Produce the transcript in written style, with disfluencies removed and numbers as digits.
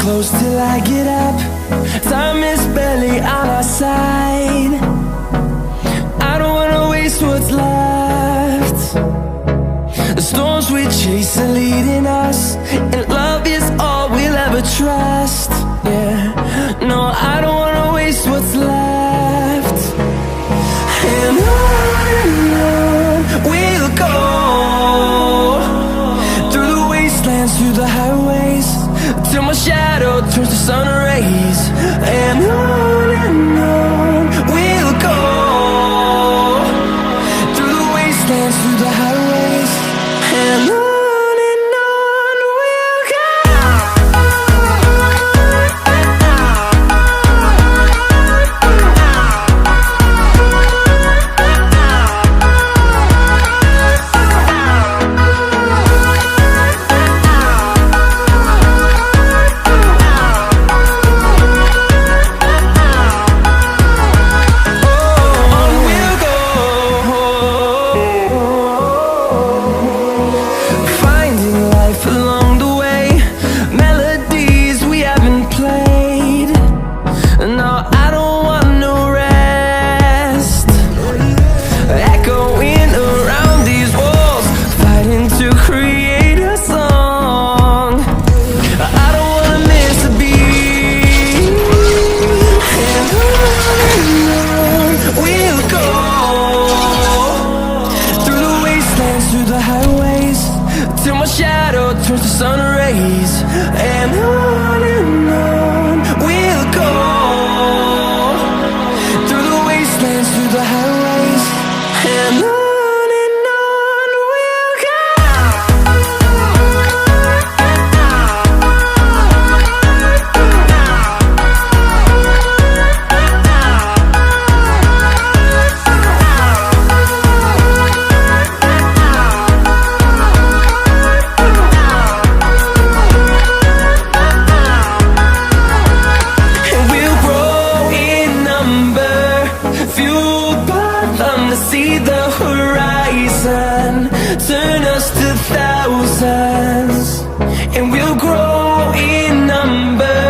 close till I get up. Time is barely on our side. I don't wanna waste what's left. The storms we chase are leading us, and love is all we'll ever trust. Yeah, no, I don't wanna waste what's left. And on we'll go, through the wastelands, through the highways, till my shadow turns to sun rays. And on we'll go, through the wastelands, through the highways, and on we'll go. Till my shadow turns to sun rays. And on we'll go, through the wastelands, through the highways, and on we'll go. See the horizon, turn us to thousands, and we'll grow in number.